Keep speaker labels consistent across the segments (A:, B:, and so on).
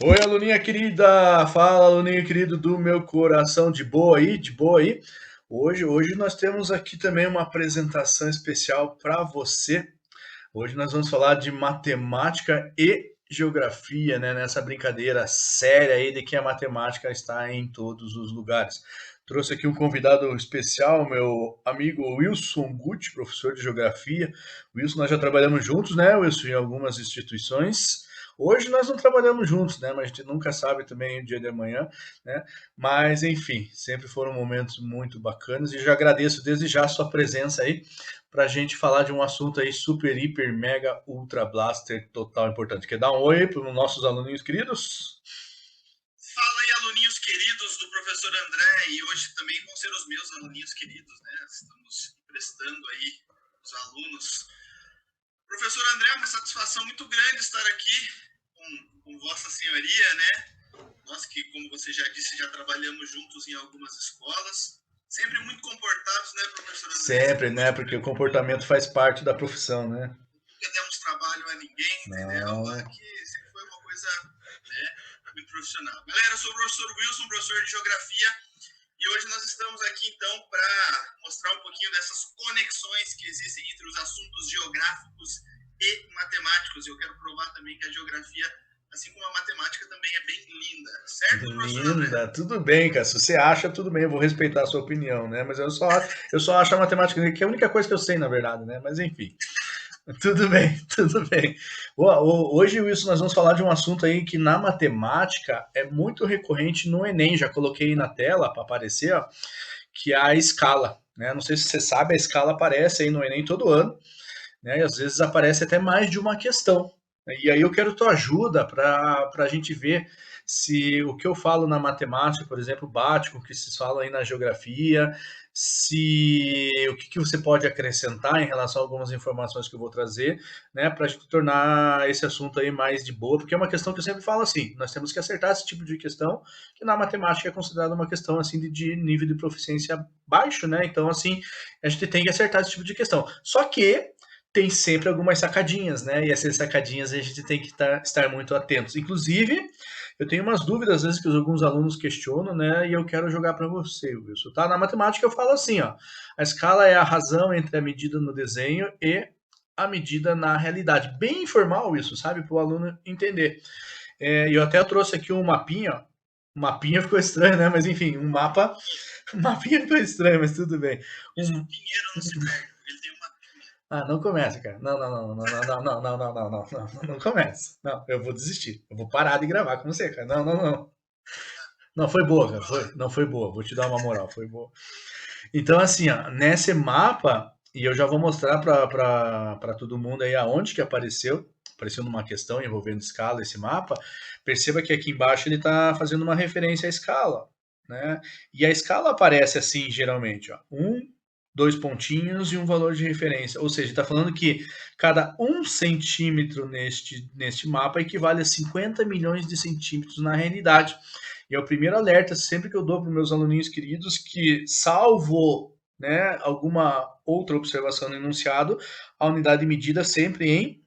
A: Oi, aluninha querida! Fala, aluninho querido do meu coração, de boa aí? De boa aí? Hoje nós temos aqui também uma apresentação especial para você. Hoje nós vamos falar de matemática e geografia, né? Nessa brincadeira séria aí de que a matemática está em todos os lugares. Trouxe aqui um convidado especial, meu amigo Wilson Gucci, professor de geografia. Wilson, nós já trabalhamos juntos, né, Wilson, em algumas instituições. Hoje nós não trabalhamos juntos, né? Mas a gente nunca sabe também o dia de amanhã, né? Mas enfim, sempre foram momentos muito bacanas e já agradeço desde já a sua presença aí para a gente falar de um assunto aí super, hiper, mega, ultra blaster, total importante. Quer dar um oi para os nossos aluninhos queridos?
B: Fala aí, aluninhos queridos do professor André, e hoje também vão ser os meus aluninhos queridos, né? Estamos emprestando aí os alunos. Professor André, é uma satisfação muito grande estar aqui com Vossa Senhoria, né? Nós que, como você já disse, já trabalhamos juntos em algumas escolas. Sempre muito comportados, né, professor André?
A: Sempre,
B: Sempre
A: né?
B: muito
A: Porque o
B: tranquilo.
A: comportamento faz parte da profissão, né?
B: Nunca demos trabalho a ninguém, entendeu?
A: Não.
B: Aqui sempre foi uma coisa, né, muito profissional. Galera, eu sou o professor Wilson, professor de Geografia, e hoje nós estamos aqui, então, para mostrar um pouquinho dessas conexões que existem entre os assuntos geográficos e matemáticos. E eu quero provar também que a geografia, assim como a matemática, também é bem linda. Certo, professor André?
A: Linda, tudo bem, cara. Se você acha, tudo bem, eu vou respeitar a sua opinião, né? Mas eu só acho a matemática que é a única coisa que eu sei, na verdade, né? Mas enfim. Tudo bem, tudo bem. Hoje, Wilson, nós vamos falar de um assunto aí que na matemática é muito recorrente no Enem. Já coloquei aí na tela para aparecer, ó, que é a escala. Né? Não sei se você sabe, a escala aparece aí no Enem todo ano, né? E às vezes aparece até mais de uma questão. E aí eu quero tua ajuda para a gente ver se o que eu falo na matemática, por exemplo, bate com o que se fala aí na geografia, se o que você pode acrescentar em relação a algumas informações que eu vou trazer, né, para a gente tornar esse assunto aí mais de boa, porque é uma questão que eu sempre falo assim, nós temos que acertar esse tipo de questão, que na matemática é considerada uma questão assim de nível de proficiência baixo, né? Então assim, a gente tem que acertar esse tipo de questão. Só que tem sempre algumas sacadinhas, né? E essas sacadinhas a gente tem que estar muito atentos. Inclusive, eu tenho umas dúvidas, às vezes, que alguns alunos questionam, né? E eu quero jogar para você, Wilson. Tá? Na matemática eu falo assim, ó. A escala é a razão entre a medida no desenho e a medida na realidade. Bem informal isso, sabe? Para o aluno entender. Eu até trouxe aqui um mapinha, ó. Um mapinha ficou estranho, né? Mas enfim, um mapa. Um mapinha ficou estranho, mas tudo bem.
B: Diz que
A: Um,
B: o Pinheiro não se perde, porque ele tem uma pinha.
A: Ah, não começa, cara. Não, não, não, não, não, não, não, não, não, não, não, não, não começa. Não, eu vou desistir. Eu vou parar de gravar com você, cara. Não, não, não. Não, foi boa,
B: Vamos
A: cara.
B: para lá.
A: Não foi boa. Vou te dar uma moral, foi boa. Então, assim, ó, nesse mapa, e eu já vou mostrar para todo mundo aí aonde que apareceu. Apareceu numa questão envolvendo escala esse mapa. Perceba que aqui embaixo ele está fazendo uma referência à escala, né? E a escala aparece assim, geralmente, ó. Dois pontinhos e um valor de referência. Ou seja, está falando que cada 1 centímetro neste mapa equivale a 50 milhões de centímetros na realidade. E é o primeiro alerta sempre que eu dou para os meus aluninhos queridos que, salvo, né, alguma outra observação no enunciado, a unidade medida sempre em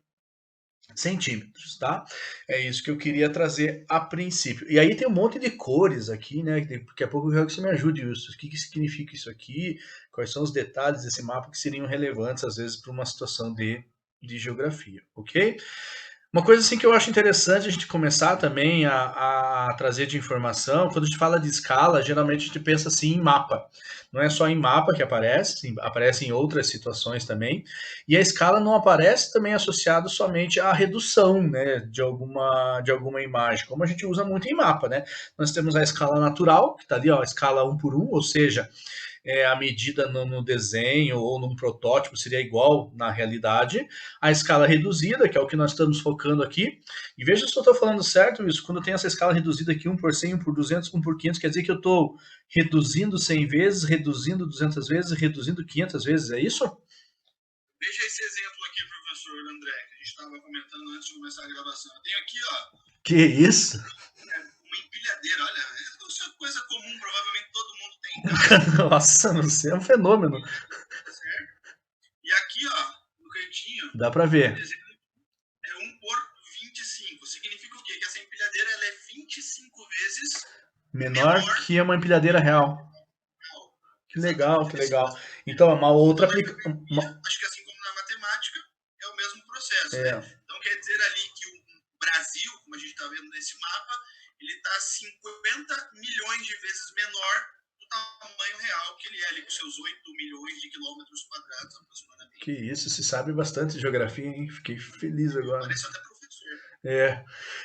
A: centímetros, tá? É isso que eu queria trazer a princípio. E aí tem um monte de cores aqui, né? Daqui a pouco eu quero que você me ajude, Wilson. O que significa isso aqui? Quais são os detalhes desse mapa que seriam relevantes, às vezes, para uma situação de geografia, ok? Uma coisa assim que eu acho interessante a gente começar também a trazer de informação, quando a gente fala de escala, geralmente a gente pensa assim em mapa. Não é só em mapa que aparece, aparece em outras situações também. E a escala não aparece também associado somente à redução, né, de alguma imagem, como a gente usa muito em mapa, né? Nós temos a escala natural, que está ali, ó, a escala 1 por 1, ou seja, a medida no desenho ou num protótipo seria igual na realidade. A escala reduzida, que é o que nós estamos focando aqui. E veja se eu estou falando certo, isso. Quando tem essa escala reduzida aqui, 1 por 100, 1 por 200, 1 por 500, quer dizer que eu estou reduzindo 100 vezes, reduzindo 200 vezes, reduzindo 500 vezes, é isso?
B: Veja esse exemplo aqui, professor André, que a gente estava comentando antes de começar a gravação. Eu tenho aqui, ó,
A: Que isso?
B: uma empilhadeira. Olha, isso é coisa comum, provavelmente todo mundo tem em casa,
A: Nossa, você é um fenômeno.
B: certo? E aqui, ó, no cantinho,
A: Dá para
B: o
A: ver.
B: desenho é 1 por 25. Significa o quê? Que essa empilhadeira ela é
A: menor que uma empilhadeira real. Que legal, que legal. Então, é uma outra aplicação.
B: Acho que assim como na matemática, é o mesmo processo, né? Então, quer dizer ali que o Brasil, como a gente está vendo nesse mapa, ele está 50 milhões de vezes menor do tamanho real que ele é ali, com seus 8 milhões de quilômetros quadrados aproximadamente.
A: Que isso, se sabe bastante de geografia, hein? Fiquei feliz agora.
B: Parece até professor.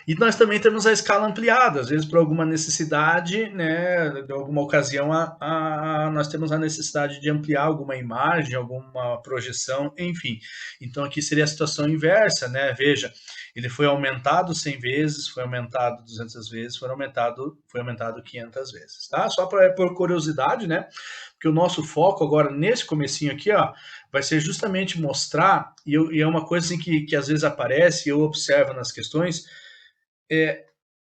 A: E nós também temos a escala ampliada, às vezes por alguma necessidade, né, de alguma ocasião, nós temos a necessidade de ampliar alguma imagem, alguma projeção, enfim. Então aqui seria a situação inversa, né? Veja, ele foi aumentado 100 vezes, foi aumentado 200 vezes, foi aumentado 500 vezes, tá? Só por curiosidade, né? Porque o nosso foco agora nesse comecinho aqui, ó, vai ser justamente mostrar, e é uma coisa assim que às vezes aparece, eu observo nas questões,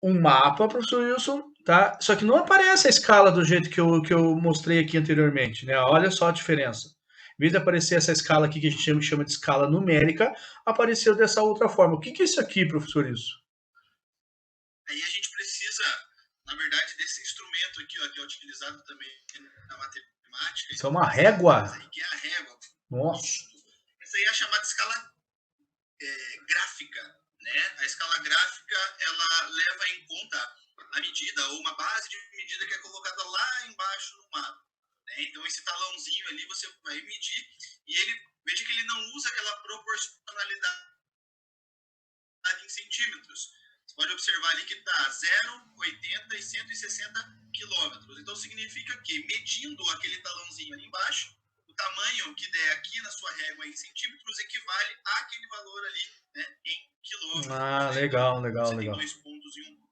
A: um mapa, professor Wilson, tá? Só que não aparece a escala do jeito que eu mostrei aqui anteriormente, né? Olha só a diferença. Em vez de aparecer essa escala aqui que a gente chama de escala numérica, apareceu dessa outra forma. O que é isso aqui, professor Wilson?
B: Aí a gente precisa, na verdade, desse instrumento aqui, ó, que é utilizado também na matemática.
A: Isso é uma régua?
B: Que é a régua.
A: Nossa.
B: Essa aí é a chamada escala gráfica, né? A escala gráfica, ela leva em conta a medida, ou uma base de medida que é colocada lá embaixo no mapa. Né? Então, esse talãozinho ali, você vai medir, e ele, veja que ele não usa aquela proporcionalidade em centímetros. Você pode observar ali que está 0, 80 e 160 quilômetros. Então, significa que, medindo aquele talãozinho ali embaixo, o tamanho que der aqui na sua régua em centímetros equivale àquele valor ali, né, em quilômetros.
A: Ah, legal,
B: então,
A: legal,
B: você
A: legal.
B: tem 2 pontos e 1 ponto.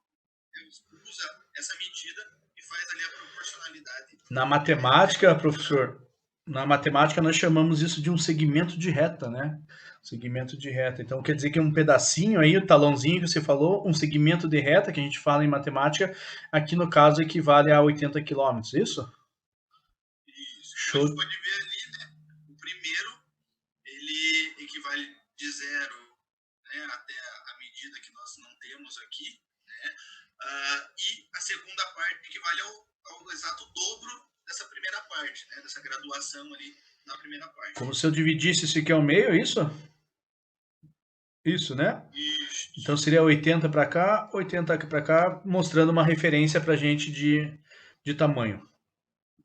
B: Usa essa medida e faz ali a proporcionalidade.
A: Na matemática, professor, na matemática nós chamamos isso de um segmento de reta, né? Segmento de reta. Então quer dizer que um pedacinho aí, o talãozinho que você falou, um segmento de reta que a gente fala em matemática, aqui no caso equivale a 80 quilômetros, isso?
B: Isso. Show. Você pode ver ali, né? O primeiro, ele equivale de 0, né, até a medida que nós não temos aqui, né? E a segunda parte equivale ao exato dobro dessa primeira parte, né? Dessa graduação ali na primeira parte.
A: Como se eu dividisse isso aqui ao meio, é isso? Isso, né?
B: Isso.
A: Então seria 80 para cá, 80 aqui para cá, mostrando uma referência para a gente de tamanho.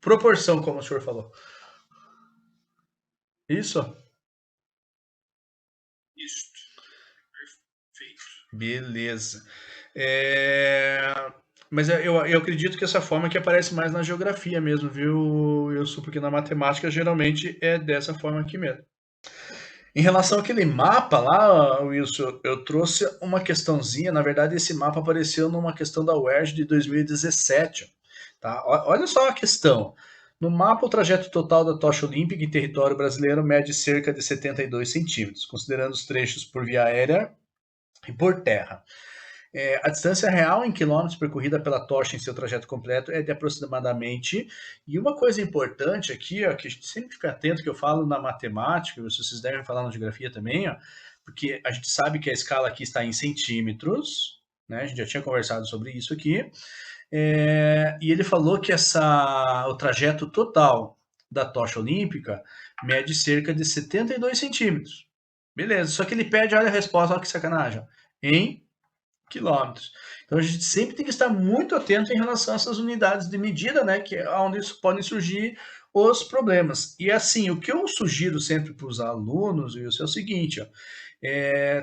A: Proporção, como o senhor falou. Isso?
B: Isso. Perfeito.
A: Beleza. Mas eu acredito que essa forma que aparece mais na geografia mesmo, viu, Wilson? Porque na matemática geralmente é dessa forma aqui mesmo. Em relação àquele mapa lá, Wilson, eu trouxe uma questãozinha. Na verdade, esse mapa apareceu numa questão da UERJ de 2017. Tá? Olha só a questão. No mapa, o trajeto total da tocha olímpica em território brasileiro mede cerca de 72 centímetros, considerando os trechos por via aérea e por terra. A distância real em quilômetros percorrida pela tocha em seu trajeto completo é de aproximadamente. E uma coisa importante aqui, ó, que a gente sempre fica atento, que eu falo na matemática, vocês devem falar na geografia também, ó, porque a gente sabe que a escala aqui está em centímetros, né? A gente já tinha conversado sobre isso aqui. E ele falou que o trajeto total da tocha olímpica mede cerca de 72 centímetros. Beleza, só que ele pede, olha a resposta, olha que sacanagem, em quilômetros. Então a gente sempre tem que estar muito atento em relação a essas unidades de medida, né, que é onde podem surgir os problemas. E assim, o que eu sugiro sempre para os alunos, Wilson, é o seguinte, ó,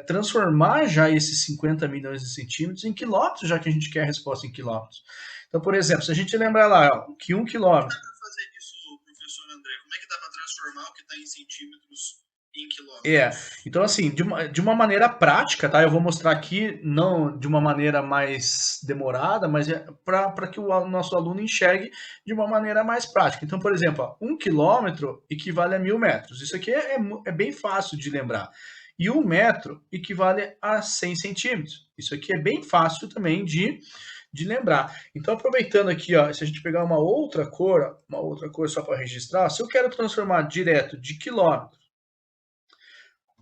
A: transformar já esses 50 milhões de centímetros em quilômetros, já que a gente quer a resposta em quilômetros. Então, por exemplo, se a gente lembrar lá, ó, que 1 quilômetro...
B: Como é que dá para fazer isso, professor André? Como é que dá para transformar o que está em centímetros em quilômetros?
A: Então assim, de uma maneira prática, tá? Eu vou mostrar aqui, não de uma maneira mais demorada, mas para que o nosso aluno enxergue de uma maneira mais prática. Então, por exemplo, ó, 1 quilômetro equivale a 1000 metros. Isso aqui é bem fácil de lembrar. E 1 metro equivale a 100 centímetros. Isso aqui é bem fácil também de lembrar. Então, aproveitando aqui, ó, se a gente pegar uma outra cor só para registrar, se eu quero transformar direto de quilômetro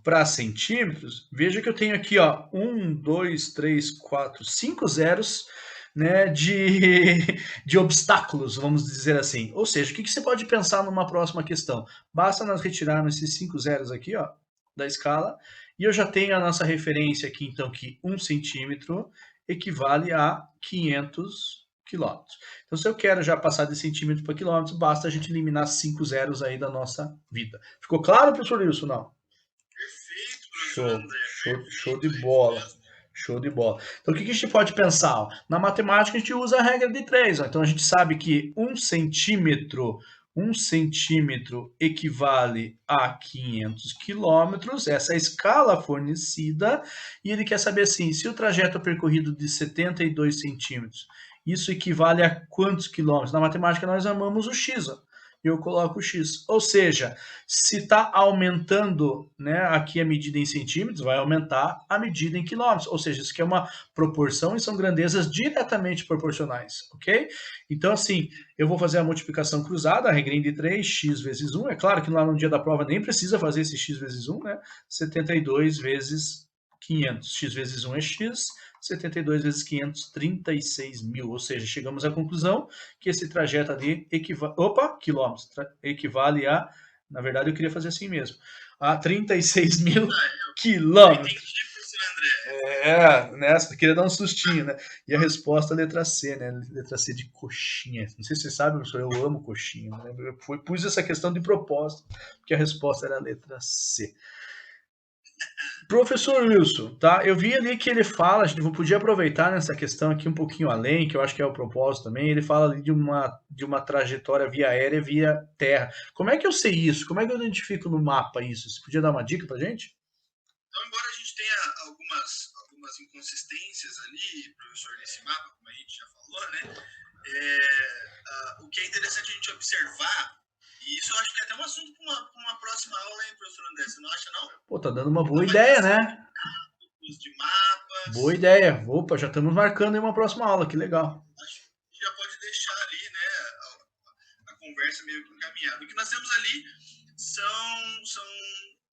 A: para centímetros, veja que eu tenho aqui, ó, 1, 2, 3, 4, 5 zeros né, de obstáculos, vamos dizer assim. Ou seja, o que você pode pensar numa próxima questão? Basta nós retirarmos esses 5 zeros aqui, ó, da escala, e eu já tenho a nossa referência aqui, então, que 1 centímetro equivale a 500 quilômetros. Então, se eu quero já passar de centímetro para quilômetros, basta a gente eliminar 5 zeros aí da nossa vida. Ficou claro, professor Wilson? Não?
B: Perfeito, professor
A: Show,
B: André.
A: show de
B: Perfeito, é isso
A: bola.
B: mesmo.
A: Show de bola. Então, o que a gente pode pensar? Na matemática, a gente usa a regra de 3. Então, a gente sabe que 1 centímetro equivale a 500 quilômetros, essa é a escala fornecida, e ele quer saber assim, se o trajeto é percorrido de 72 centímetros, isso equivale a quantos quilômetros? Na matemática, nós amamos o x, ó, e eu coloco o x. Ou seja, se está aumentando, né, aqui a medida em centímetros, vai aumentar a medida em quilômetros. Ou seja, isso aqui é uma proporção e são grandezas diretamente proporcionais, ok? Então, assim, eu vou fazer a multiplicação cruzada, a regrinha de 3, x vezes 1. É claro que lá no dia da prova nem precisa fazer esse x vezes 1, né? 72 vezes 500. X vezes 1 é x, 72 vezes 500, 36 mil. Ou seja, chegamos à conclusão que esse trajeto ali quilômetros, equivale a, na verdade eu queria fazer assim mesmo, a 36 mil
B: Eu entendi,
A: quilômetros.
B: professor André.
A: Nessa, queria dar um sustinho, né? E a resposta é letra C, né? Letra C de coxinha. Não sei se você sabe, professor, eu amo coxinha. Né? Eu pus essa questão de propósito, porque a resposta era a letra C. Professor Wilson, tá? Eu vi ali que ele fala, a gente podia aproveitar nessa questão aqui um pouquinho além, que eu acho que é o propósito também. Ele fala ali de uma trajetória via aérea e via terra. Como é que eu sei isso? Como é que eu identifico no mapa isso? Você podia dar uma dica pra gente?
B: Então, embora a gente tenha algumas inconsistências ali, professor, nesse mapa, como a gente já falou, né? O que é interessante a gente observar, e isso eu acho que é até um assunto para uma próxima aula, hein, professor André? Você não acha, não?
A: Pô, tá dando uma boa ideia,
B: Normalização
A: né?
B: de
A: Boa
B: mapas.
A: ideia. Opa, já estamos marcando aí uma próxima aula, que legal.
B: Acho que já pode deixar ali, né, a conversa meio que encaminhada. O que nós temos ali são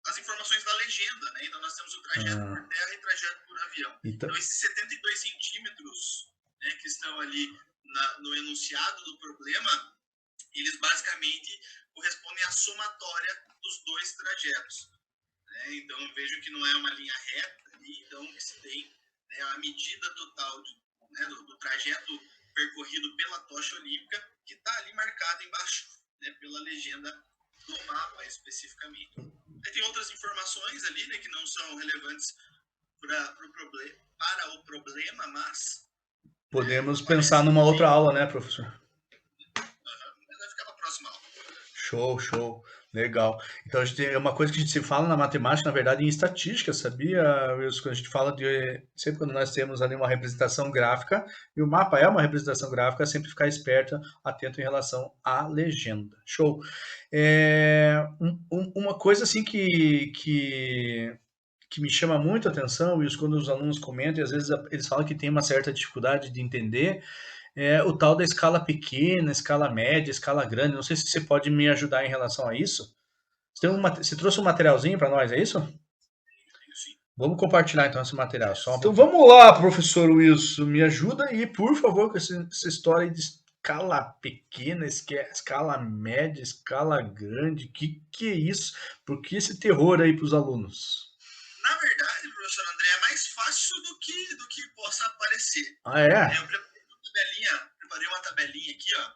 B: as informações da legenda, né? Então nós temos o trajeto por terra e trajeto por avião. Então esses 72 centímetros, né, que estão ali no enunciado do problema, eles basicamente correspondem à somatória dos dois trajetos. Né? Então eu vejo que não é uma linha reta ali, então que se tem, né, a medida total né, do trajeto percorrido pela tocha olímpica, que está ali marcado embaixo, né, pela legenda do mapa especificamente. Aí tem outras informações ali, né, que não são relevantes para o problema, mas
A: podemos pensar numa outra aula, né, professor?
B: Mas vai ficar para a próxima aula.
A: Show, show. Legal. Então, é uma coisa que a gente se fala na matemática, na verdade, em estatística, sabia, Wilson? Quando a gente fala sempre quando nós temos ali uma representação gráfica, e o mapa é uma representação gráfica, sempre ficar esperto, atento em relação à legenda. Show. Uma coisa assim que me chama muito a atenção, Wilson, quando os alunos comentam, e às vezes eles falam que tem uma certa dificuldade de entender, o tal da escala pequena, escala média, escala grande. Não sei se você pode me ajudar em relação a isso. Você trouxe um materialzinho para nós, é isso?
B: Sim.
A: Vamos compartilhar então esse material. Então vamos lá, professor Wilson, me ajuda aí, por favor, com essa história de escala pequena, escala média, escala grande. Que é isso? Por que esse terror aí para os alunos?
B: Na verdade, professor André, é mais fácil do que possa parecer.
A: Ah, é?
B: Eu preparei uma tabelinha aqui, ó,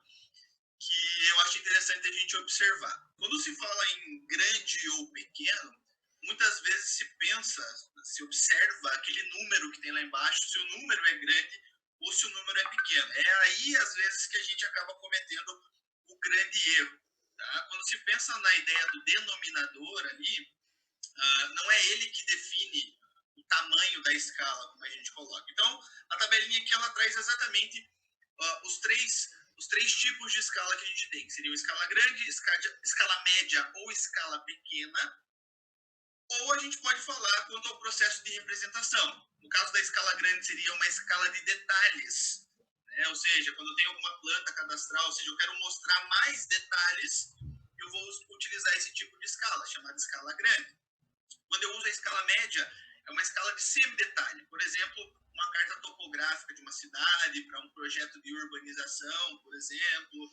B: que eu acho interessante a gente observar. Quando se fala em grande ou pequeno, muitas vezes se observa aquele número que tem lá embaixo, se o número é grande ou se o número é pequeno. É aí, às vezes, que a gente acaba cometendo o grande erro. Tá? Quando se pensa na ideia do denominador ali, não é ele que define o tamanho da escala, como a gente coloca. Então, a tabelinha aqui, ela traz exatamente os três tipos de escala que a gente tem, que seriam escala grande, escala média ou escala pequena, ou a gente pode falar quanto ao processo de representação. No caso da escala grande, seria uma escala de detalhes, né? Ou seja, quando eu tenho alguma planta cadastral, ou seja, eu quero mostrar mais detalhes, eu vou utilizar esse tipo de escala, chamada escala grande. Quando eu uso a escala média, é uma escala de semi-detalhe. Por exemplo, uma carta topográfica de uma cidade para um projeto de urbanização, por exemplo,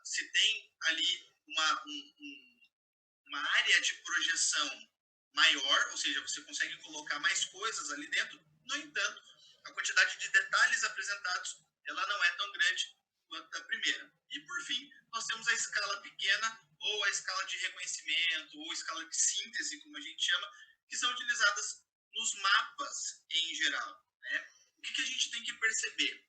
B: se tem ali uma área de projeção maior, ou seja, você consegue colocar mais coisas ali dentro. No entanto, a quantidade de detalhes apresentados ela não é tão grande quanto a primeira. E por fim, nós temos a escala pequena ou a escala de reconhecimento ou escala de síntese, como a gente chama, que são utilizadas nos mapas em geral, né? O que a gente tem que perceber?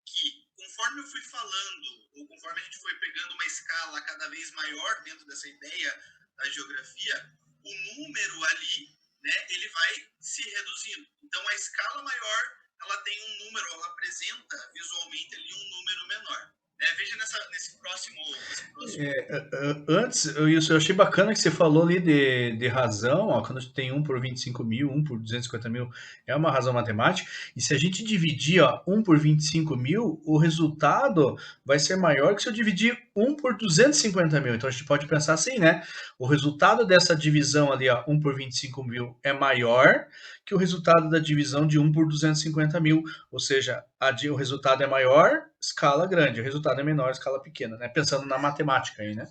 B: Que conforme eu fui falando, ou conforme a gente foi pegando uma escala cada vez maior dentro dessa ideia da geografia, o número ali, né, ele vai se reduzindo. Então, a escala maior, ela tem um número, ela apresenta visualmente ali um número menor. Veja nesse próximo.
A: Antes, eu achei bacana que você falou ali de razão, ó, quando tem 1 por 25 mil, 1 por 250 mil, é uma razão matemática, e se a gente dividir 1 por 25 mil, o resultado vai ser maior que se eu dividir 1 por 250 mil. Então a gente pode pensar assim, né? O resultado dessa divisão ali, 1 por 25 mil, é maior que o resultado da divisão de 1 por 250 mil, ou seja, o resultado é maior, escala grande, o resultado é menor, escala pequena, né? Pensando na matemática aí, né?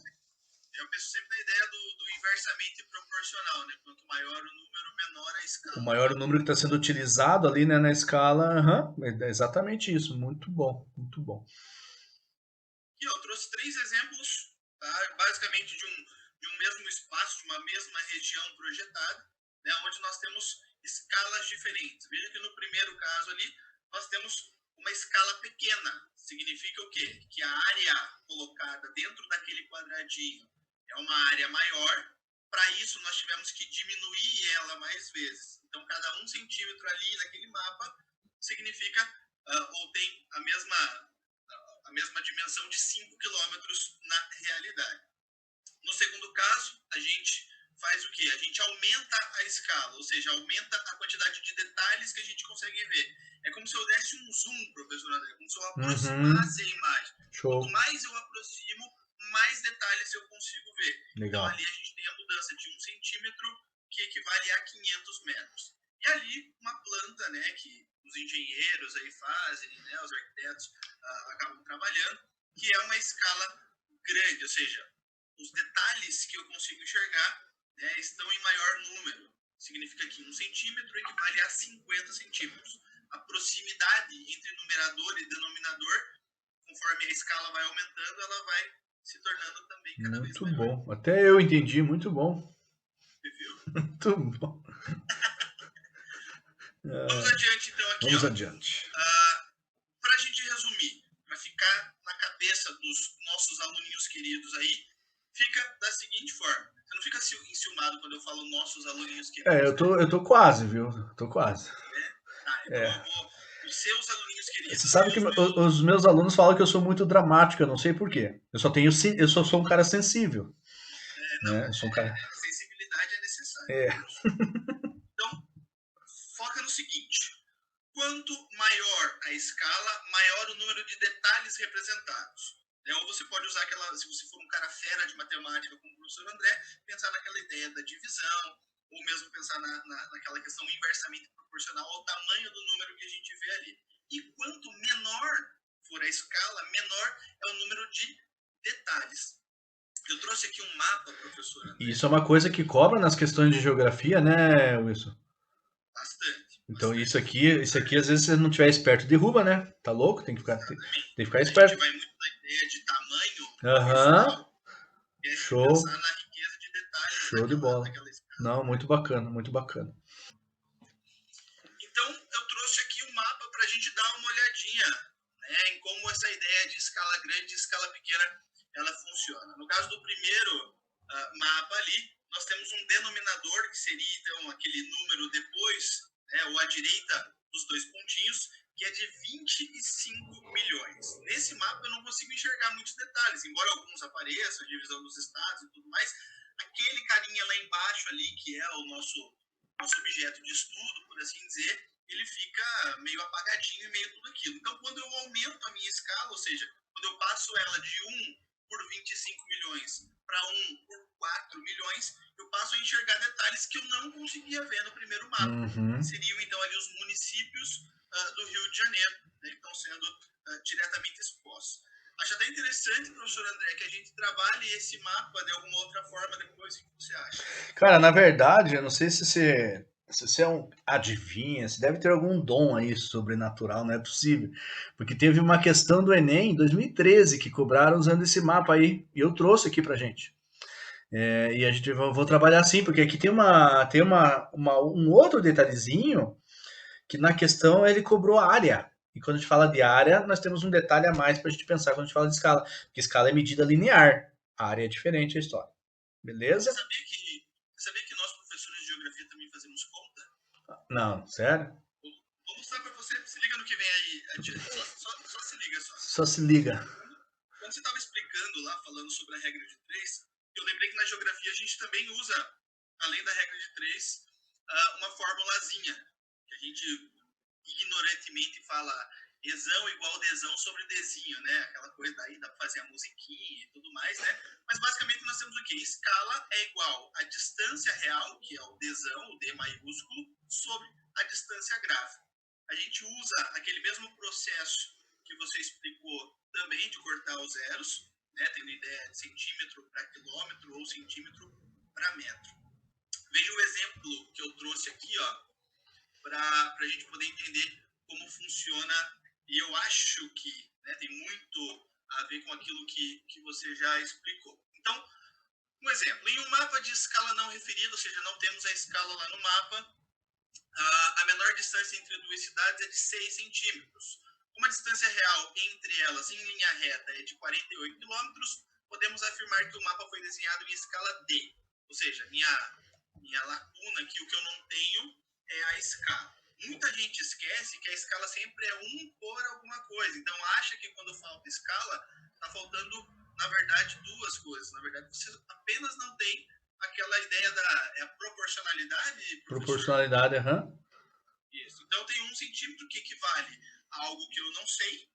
B: Eu penso sempre na ideia do inversamente proporcional, né? Quanto maior o número, menor a escala.
A: O maior o número que está sendo utilizado ali, né, na escala, é exatamente isso, muito bom, muito bom.
B: E eu trouxe 3 exemplos, tá? Basicamente de um mesmo espaço, de uma mesma região projetada, né? Onde nós temos escalas diferentes. Veja que no primeiro caso ali, nós temos uma escala pequena. Significa o quê? Que a área colocada dentro daquele quadradinho é uma área maior. Para isso, nós tivemos que diminuir ela mais vezes. Então, cada 1 centímetro ali naquele mapa significa, ou tem a mesma dimensão de 5 quilômetros na realidade. No segundo caso, a gente faz o quê? A gente aumenta a escala, ou seja, aumenta a quantidade de detalhes que a gente consegue ver. É como se eu desse um zoom, professor André, como se eu aproximasse a imagem.
A: Show.
B: Quanto mais eu aproximo, mais detalhes eu consigo ver.
A: Legal.
B: Então, ali a gente tem a mudança de 1 centímetro, que equivale a 500 metros. E ali, uma planta, né, que os engenheiros aí fazem, né, os arquitetos acabam trabalhando, que é uma escala grande, ou seja, os detalhes que eu consigo enxergar, né, estão em maior número. Significa que 1 centímetro equivale a 50 centímetros. A proximidade entre numerador e denominador, conforme a escala vai aumentando, ela vai se tornando também cada vez maior.
A: Muito bom. Até eu entendi, muito bom.
B: Você viu?
A: Muito bom.
B: Vamos adiante, então, aqui.
A: Vamos adiante.
B: Para a gente resumir, para ficar na cabeça dos nossos aluninhos queridos aí, fica da seguinte forma. Você não fica enciumado quando eu falo nossos aluninhos queridos?
A: Eu tô quase, viu? Tô quase.
B: Tá, então eu vou... Os seus aluninhos queridos...
A: Você sabe que os meus alunos falam que eu sou muito dramático, eu não sei por quê. Eu só sou um cara sensível.
B: Não,
A: Eu sou um cara...
B: sensibilidade é necessária. Então, foca no seguinte. Quanto maior a escala, maior o número de detalhes representados. Ou você pode usar aquela, se você for um cara fera de matemática como o professor André, pensar naquela ideia da divisão, ou mesmo pensar naquela questão inversamente proporcional ao tamanho do número que a gente vê ali. E quanto menor for a escala, menor é o número de detalhes. Eu trouxe aqui um mapa, professor André.
A: Isso é uma coisa que cobra nas questões de geografia, né, Wilson?
B: Bastante.
A: Então isso aqui às vezes se você não tiver esperto, derruba, né? Tá louco? Tem que ficar esperto.
B: A gente vai muito na ideia de tamanho
A: visual. Show.
B: Pensar na riqueza de detalhes.
A: Show de bola. Não, muito bacana, muito bacana.
B: Então, eu trouxe aqui um mapa para a gente dar uma olhadinha, né, em como essa ideia de escala grande e escala pequena ela funciona. No caso do primeiro mapa ali, nós temos um denominador, que seria então aquele número depois, né, ou à direita dos 2 pontinhos, que é de 25 milhões. Nesse mapa eu não consigo enxergar muitos detalhes, embora alguns apareçam, a divisão dos estados e tudo mais. Aquele carinha lá embaixo ali, que é o nosso objeto de estudo, por assim dizer, ele fica meio apagadinho em meio a tudo aquilo. Então, quando eu aumento a minha escala, ou seja, quando eu passo ela de 1 por 25 milhões para um por 4 milhões, eu passo a enxergar detalhes que eu não conseguia ver no primeiro mapa. Seriam, então, ali os municípios do Rio de Janeiro, né, que estão sendo diretamente expostos. Acho até interessante, professor André, que a gente trabalhe esse mapa de alguma outra forma depois. O que você acha?
A: Cara, na verdade, eu não sei se você é um adivinha, se deve ter algum dom aí sobrenatural, não é possível. Porque teve uma questão do Enem em 2013 que cobraram usando esse mapa aí, e eu trouxe aqui pra gente. E a gente vou trabalhar assim, porque aqui um outro detalhezinho que na questão ele cobrou área. E quando a gente fala de área, nós temos um detalhe a mais para a gente pensar quando a gente fala de escala. Porque escala é medida linear. A área é diferente a história. Beleza?
B: Você sabia que nós, professores de geografia, também fazemos conta?
A: Não, sério?
B: Vou mostrar para você. Se liga no que vem aí. Só se liga só.
A: Só se liga.
B: Quando você estava explicando lá, falando sobre a regra de 3, eu lembrei que na geografia a gente também usa, além da regra de 3, uma formulazinha, que a gente ignorantemente fala esão igual desão sobre desinho, né? Aquela coisa daí, dá para fazer a musiquinha e tudo mais, né? Mas basicamente nós temos o quê? Escala é igual a distância real, que é o desão, o D maiúsculo, sobre a distância gráfica. A gente usa aquele mesmo processo que você explicou também de cortar os zeros, né? Tendo ideia de centímetro para quilômetro ou centímetro para metro. Veja o exemplo que eu trouxe aqui, ó, para a gente poder entender como funciona, e eu acho que, né, tem muito a ver com aquilo que você já explicou. Então, um exemplo, em um mapa de escala não referida, ou seja, não temos a escala lá no mapa, a menor distância entre duas cidades é de 6 centímetros. Como a distância real entre elas em linha reta é de 48 quilômetros, podemos afirmar que o mapa foi desenhado em escala D. Ou seja, minha lacuna aqui, o que eu não tenho é a escala. Muita gente esquece que a escala sempre é 1 por alguma coisa. Então, acha que quando falta escala, está faltando, na verdade, duas coisas. Na verdade, você apenas não tem aquela ideia da proporcionalidade.
A: Proporcionalidade, aham.
B: Isso. Então, eu tenho 1 centímetro que equivale a algo que eu não sei.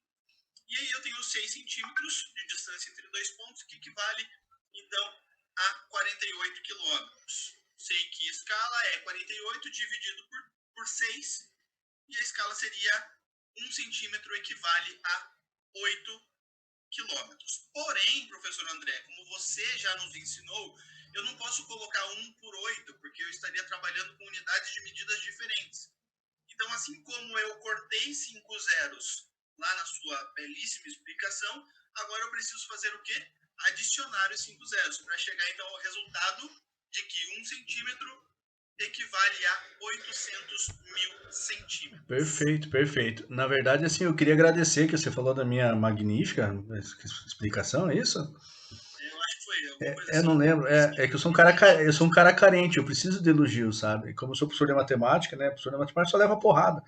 B: E aí eu tenho 6 centímetros de distância entre dois pontos, que equivale, então, a 48 quilômetros. Sei que a escala é 48 dividido por 6, e a escala seria 1 centímetro equivale a 8 quilômetros. Porém, professor André, como você já nos ensinou, eu não posso colocar 1 por 8, porque eu estaria trabalhando com unidades de medidas diferentes. Então, assim como eu cortei 5 zeros lá na sua belíssima explicação, agora eu preciso fazer o quê? Adicionar os 5 zeros, para chegar então ao resultado de que 1 centímetro equivale a 800 mil centímetros.
A: Perfeito, perfeito. Na verdade, assim, eu queria agradecer que você falou da minha magnífica explicação, é isso?
B: Eu acho que foi alguma coisa assim.
A: Eu não lembro. É que eu sou um cara carente, eu preciso de elogio, sabe? Como eu sou professor de matemática, né? Professor de matemática só leva porrada.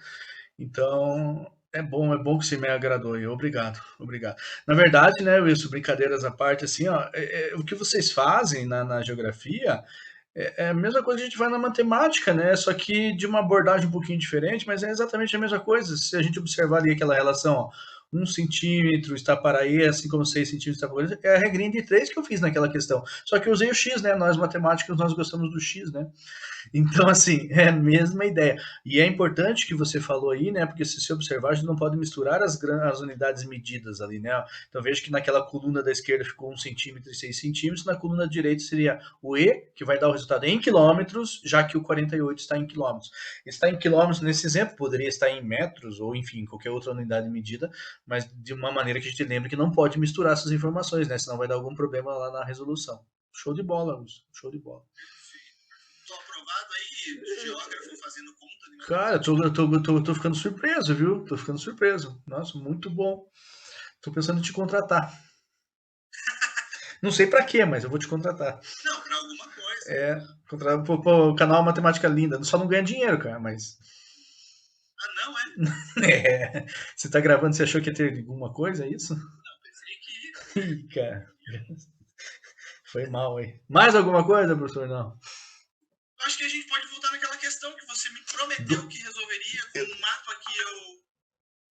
A: Então, é bom que você me agradou e obrigado, obrigado. Na verdade, né, Wilson, brincadeiras à parte, assim, ó, o que vocês fazem na geografia é a mesma coisa que a gente faz na matemática, né? Só que de uma abordagem um pouquinho diferente, mas é exatamente a mesma coisa. Se a gente observar ali aquela relação, ó, 1 centímetro está para aí, assim como 6 centímetros está para aí, é a regrinha de 3 que eu fiz naquela questão. Só que eu usei o X, né? Nós matemáticos, nós gostamos do X, né? Então, assim, é a mesma ideia. E é importante que você falou aí, né? Porque se você observar, a gente não pode misturar as unidades medidas ali, né? Então, veja que naquela coluna da esquerda ficou 1 centímetro e 6 centímetros, na coluna direita seria o E, que vai dar o resultado em quilômetros, já que o 48 está em quilômetros. Está em quilômetros nesse exemplo, poderia estar em metros, ou enfim, qualquer outra unidade medida, mas de uma maneira que a gente lembre que não pode misturar essas informações, né? Senão vai dar algum problema lá na resolução. Show de bola, Lúcio. Show de bola.
B: Tô aprovado aí, geógrafo fazendo conta de
A: Cara, tô ficando surpreso, viu? Tô ficando surpreso. Nossa, muito bom. Tô pensando em te contratar. Não sei pra quê, mas eu vou te contratar.
B: Não, para alguma coisa.
A: Contratar o canal Matemática Linda. Só não ganha dinheiro, cara, mas.
B: Ah, não é?
A: Você tá gravando, você achou que ia ter alguma coisa, é isso?
B: Não, pensei que...
A: Ih, cara. Foi mal, hein? Mais alguma coisa, professor? Não.
B: Acho que a gente pode voltar naquela questão que você me prometeu que resolveria com um mapa que eu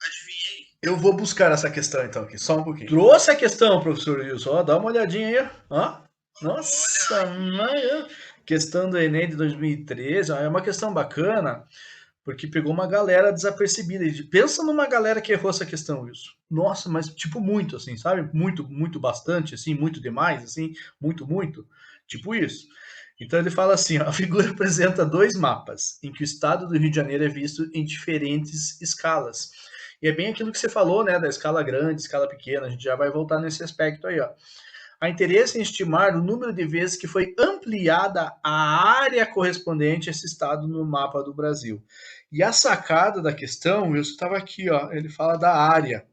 B: adivinhei.
A: Eu vou buscar essa questão então aqui, só um pouquinho. Trouxe a questão, professor Wilson, ó, dá uma olhadinha aí, ó.
B: Olha
A: Nossa,
B: aí.
A: questão do Enem de 2013, ó, é uma questão bacana, porque pegou uma galera desapercebida. Pensa numa galera que errou essa questão, Wilson. Nossa, mas tipo muito, assim, sabe? Muito, muito bastante, assim, muito demais, assim, muito, muito. Tipo isso. Então ele fala assim, ó, a figura apresenta dois mapas, em que o estado do Rio de Janeiro é visto em diferentes escalas. E é bem aquilo que você falou, né, da escala grande, escala pequena, a gente já vai voltar nesse aspecto aí, ó. Há interesse em estimar o número de vezes que foi ampliada a área correspondente a esse estado no mapa do Brasil. E a sacada da questão, Wilson, estava aqui, ó, ele fala da área.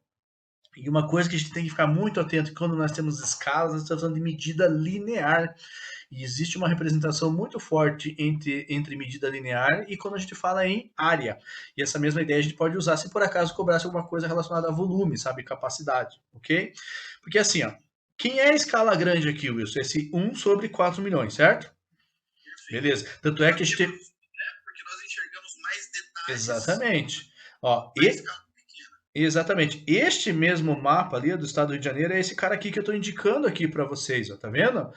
A: E uma coisa que a gente tem que ficar muito atento quando nós temos escalas, nós estamos falando de medida linear. E existe uma representação muito forte entre medida linear e quando a gente fala em área. E essa mesma ideia a gente pode usar se por acaso cobrasse alguma coisa relacionada a volume, sabe? Capacidade, ok? Porque assim, ó, quem é a escala grande aqui, Wilson? Esse 1/4 milhões, certo?
B: Perfeito.
A: Beleza. Tanto é
B: Por
A: que a
B: quê,
A: gente tem...
B: professor? Porque nós enxergamos mais detalhes
A: Exatamente. Ó,
B: na escala pequena.
A: exatamente. Este mesmo mapa ali do estado do Rio de Janeiro é esse cara aqui que eu estou indicando aqui para vocês, ó, tá vendo?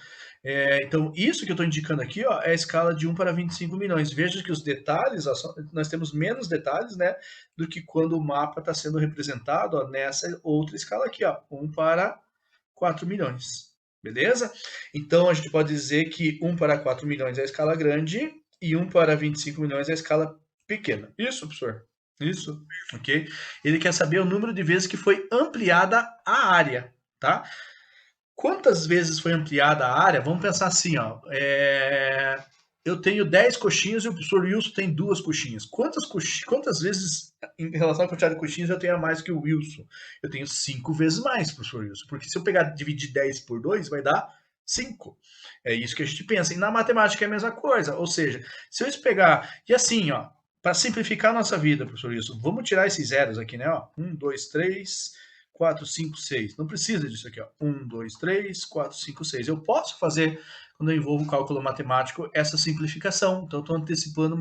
A: Então, isso que eu estou indicando aqui, ó, é a escala de 1/25 milhões. Veja que os detalhes, ó, nós temos menos detalhes, né, do que quando o mapa está sendo representado, ó, nessa outra escala aqui, ó, 1/4 milhões. Beleza? Então, a gente pode dizer que 1/4 milhões é a escala grande e 1/25 milhões é a escala pequena. Isso, professor? Isso, ok? Ele quer saber o número de vezes que foi ampliada a área, tá? Quantas vezes foi ampliada a área? Vamos pensar assim, ó. Eu tenho 10 coxinhas e o professor Wilson tem 2 coxinhas. Quantas vezes, em relação à quantidade de coxinhas, eu tenho a mais que o Wilson? Eu tenho 5 vezes mais, professor Wilson. Porque se eu pegar dividir 10 por 2, vai dar 5. É isso que a gente pensa. E na matemática é a mesma coisa. Ou seja, se eu pegar. E assim, ó, para simplificar a nossa vida, professor Wilson, vamos tirar esses zeros aqui, né? Ó, 1, 2, 3, 4, 5, 6. Não precisa disso aqui, ó. 1, 2, 3, 4, 5, 6. Eu posso fazer, quando eu envolvo cálculo matemático, essa simplificação. Então, estou antecipando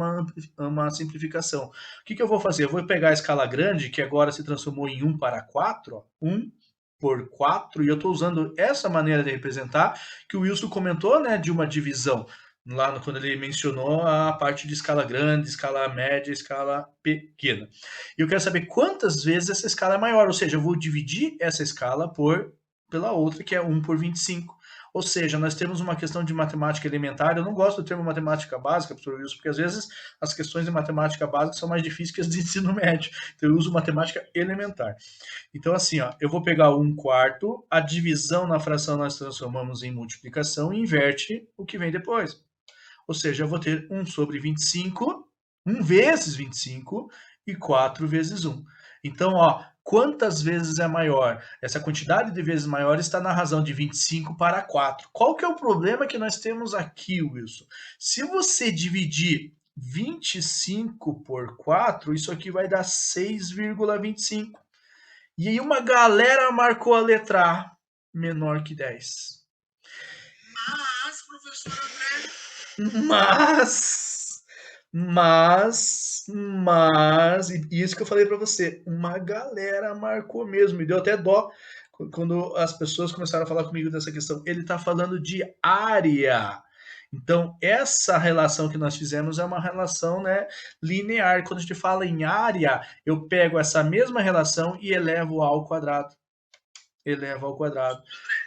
A: uma simplificação. O que eu vou fazer? Eu vou pegar a escala grande, que agora se transformou em 1/4, ó. 1/4, e eu estou usando essa maneira de representar, que o Wilson comentou, né, de uma divisão lá quando ele mencionou a parte de escala grande, escala média, escala pequena. E eu quero saber quantas vezes essa escala é maior, ou seja, eu vou dividir essa escala pela outra, que é 1/25. Ou seja, nós temos uma questão de matemática elementar. Eu não gosto do termo matemática básica, professor Wilson, porque às vezes as questões de matemática básica são mais difíceis que as de ensino médio. Então eu uso matemática elementar. Então, assim, ó, eu vou pegar 1/4, a divisão na fração nós transformamos em multiplicação e inverte o que vem depois. Ou seja, eu vou ter 1/25, 1 vezes 25 e 4 vezes 1. Então, ó, quantas vezes é maior? Essa quantidade de vezes maior está na razão de 25/4. Qual que é o problema que nós temos aqui, Wilson? Se você dividir 25 por 4, isso aqui vai dar 6,25. E aí uma galera marcou a letra A menor que 10.
B: Mas, professor André,
A: Mas, e isso que eu falei para você, uma galera marcou mesmo, me deu até dó quando as pessoas começaram a falar comigo dessa questão. Ele está falando de área. Então, essa relação que nós fizemos é uma relação, né, linear. Quando a gente fala em área, eu pego essa mesma relação e elevo ao quadrado. Elevo ao quadrado.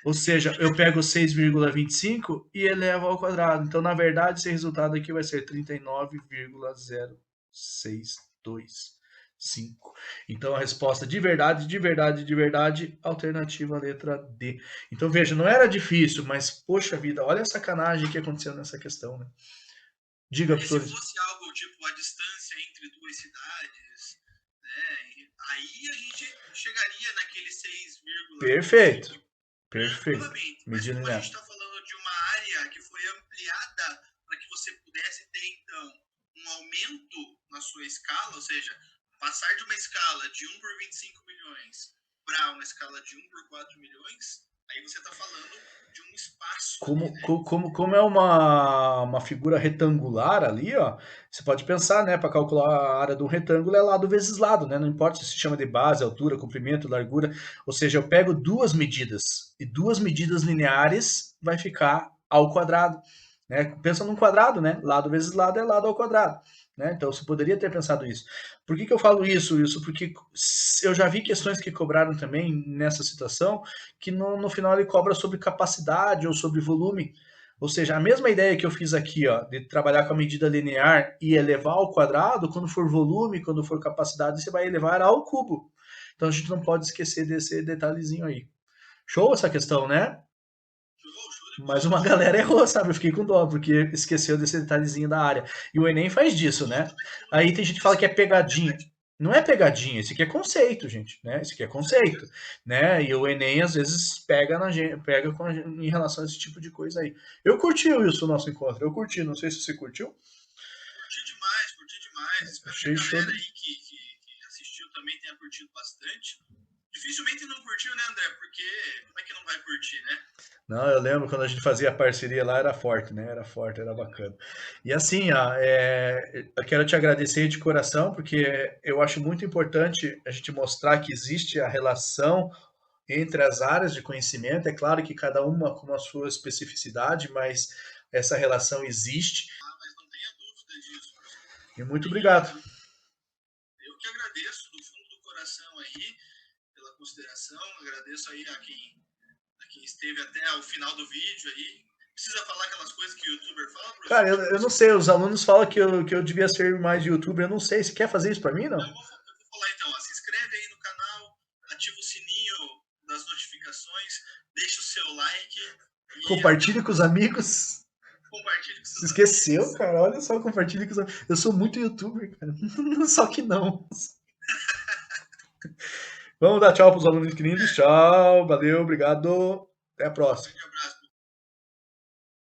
A: Ou seja, eu pego 6,25 e elevo ao quadrado. Então, na verdade, esse resultado aqui vai ser 39,0625. Então, a resposta de verdade, de verdade, de verdade, alternativa letra D. Então, veja, não era difícil, mas, poxa vida, olha a sacanagem que aconteceu nessa questão, né? Diga,
B: porque se
A: professores.
B: fosse algo tipo a distância entre duas cidades, né, aí a gente chegaria naquele 6,25
A: Perfeito. Perfeito.
B: tranquilamente. Mas
A: Medida
B: como a gente
A: linear.
B: está falando de uma área que foi ampliada para que você pudesse ter, então, um aumento na sua escala, ou seja, passar de uma escala de 1/25 milhões para uma escala de 1/4 milhões, Aí você está falando de um espaço ali,
A: Como,
B: né?
A: como é uma figura retangular ali, ó, você pode pensar, né, para calcular a área de um retângulo é lado vezes lado, né? Não importa se chama de base, altura, comprimento, largura. Ou seja, eu pego duas medidas e duas medidas lineares vai ficar ao quadrado, né? Pensa num quadrado, né? Lado vezes lado é lado ao quadrado, né? Então você poderia ter pensado isso. Por que eu falo isso? Isso porque eu já vi questões que cobraram também nessa situação que no final ele cobra sobre capacidade ou sobre volume. Ou seja, a mesma ideia que eu fiz aqui, ó, de trabalhar com a medida linear e elevar ao quadrado, quando for volume, quando for capacidade, você vai elevar ao cubo. Então a gente não pode esquecer desse detalhezinho aí. Show essa questão, né?
B: Show de
A: Mas
B: bola,
A: uma
B: show de
A: galera
B: bola.
A: errou, sabe? Eu fiquei com dó, porque esqueceu desse detalhezinho da área. E o Enem faz disso,
B: Sim,
A: né?
B: também tem
A: Aí tem gente que fala
B: isso
A: que é
B: é uma
A: pegadinha.
B: tentativa,
A: Não é pegadinha, isso aqui é conceito, gente, né? Isso aqui é
B: com
A: conceito,
B: certeza.
A: né? E o Enem às vezes pega em relação a esse tipo de coisa aí. Eu curti isso, o nosso encontro, eu curti, não sei se você curtiu.
B: Curti demais, curti demais. Espero que a
A: Achei show.
B: galera aí que assistiu também tenha curtido bastante. Dificilmente não curtiu, né, André? Porque como é que não vai curtir, né?
A: Não, eu lembro quando a gente fazia parceria lá, era forte, né? Era forte, era
B: É muito
A: bacana.
B: bom, né?
A: E assim, ó, eu quero te agradecer de coração, porque eu acho muito importante a gente mostrar que existe a relação entre as áreas de conhecimento. É claro que cada uma com a sua especificidade, mas essa relação existe.
B: Ah, mas não tenha dúvida disso, professor.
A: E
B: Não
A: muito
B: tenha
A: obrigado.
B: dúvida. Eu que agradeço do fundo do coração aí pela consideração, agradeço aí a quem esteve até o final do vídeo aí. Precisa falar aquelas coisas que o youtuber fala, professor?
A: Cara, eu,
B: Tipo,
A: eu não
B: se
A: sei,
B: inscreve.
A: os alunos falam que eu devia ser mais youtuber, eu não sei. Você quer fazer isso para mim, não?
B: Eu vou falar então, ó, se inscreve aí no canal, ativa o sininho das notificações, deixa o seu like e até o
A: Compartilhe com os
B: próximo.
A: amigos.
B: Compartilhe com
A: Se
B: seus
A: esqueceu,
B: amigos.
A: cara. Olha só, compartilhe com os amigos. Eu sou muito youtuber, cara. Só que não. Vamos dar tchau pros alunos queridos. Tchau, valeu, obrigado. Até a próxima.
B: Grande abraço.